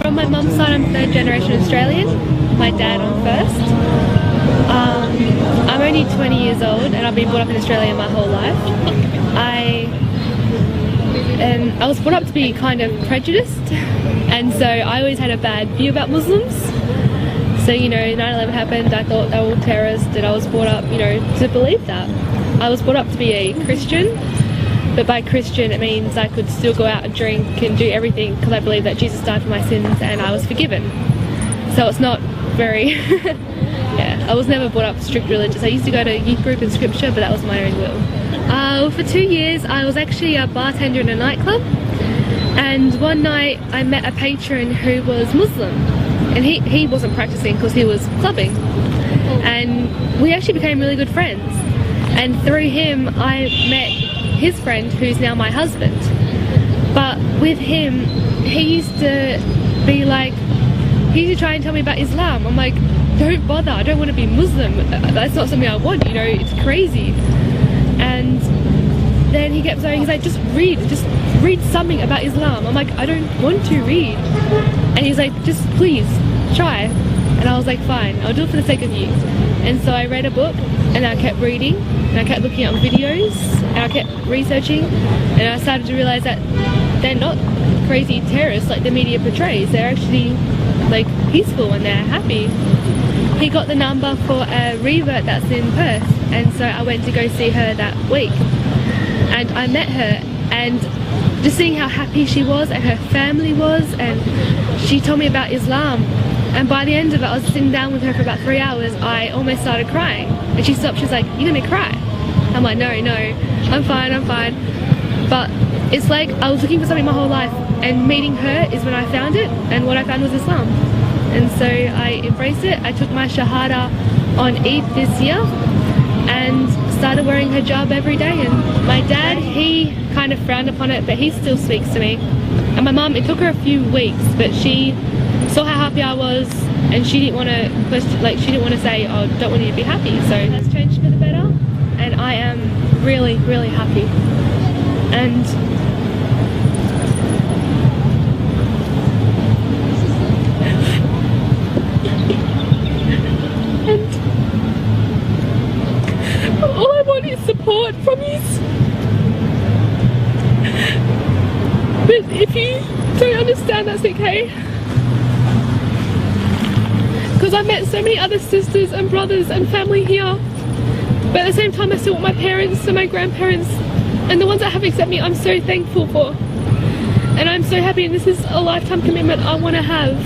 From my mum's side, I'm third generation Australian. My dad on first. I'm only 20 years old and I've been brought up in Australia my whole life. I was brought up to be kind of prejudiced, and so I always had a bad view about Muslims. So, you know, 9/11 happened, I thought they were all terrorists, and I was brought up, you know, to believe that. I was brought up to be a Christian, but by Christian it means I could still go out and drink and do everything because I believe that Jesus died for my sins and I was forgiven. So it's not very, yeah, I was never brought up strict religious. I used to go to youth group and scripture, but that was my own will. For 2 years I was actually a bartender in a nightclub, and one night I met a patron who was Muslim, and he wasn't practicing because he was clubbing, and we actually became really good friends, and through him I met his friend who's now my husband. But with him, he used to be like, he used to try and tell me about Islam. I'm like, don't bother, I don't want to be Muslim, that's not something I want, you know, it's crazy. And then he kept saying, he's like, just read something about Islam. I'm like, I don't want to read. And he's like, just please try. And I was like, fine, I'll do it for the sake of you. And so I read a book, and I kept reading, and I kept looking up videos, and I kept researching, and I started to realize that they're not crazy terrorists like the media portrays. They're actually like peaceful and they're happy. He got the number for a revert that's in Perth, and so I went to go see her that week, and I met her, and just seeing how happy she was and her family was, and she told me about Islam, and by the end of it I was sitting down with her for about 3 hours. I almost started crying, and she stopped. She was like, "You're gonna cry?" I'm like, no, I'm fine. But it's like I was looking for something my whole life, and meeting her is when I found it, and what I found was Islam. And so I embraced it. I took my Shahada on Eid this year and started wearing hijab every day. And my dad, he kind of frowned upon it, but he still speaks to me. And my mum, it took her a few weeks, but she saw how happy I was, and she didn't want to question, like, she didn't want to say, oh, don't want you to be happy. So it has changed for the better, and I am really, really happy. And all I want is support from you. But if you don't understand, that's okay. Because I've met so many other sisters and brothers and family here. But at the same time, I still want my parents and my grandparents and the ones that have accepted me, I'm so thankful for. And I'm so happy, and this is a lifetime commitment I want to have.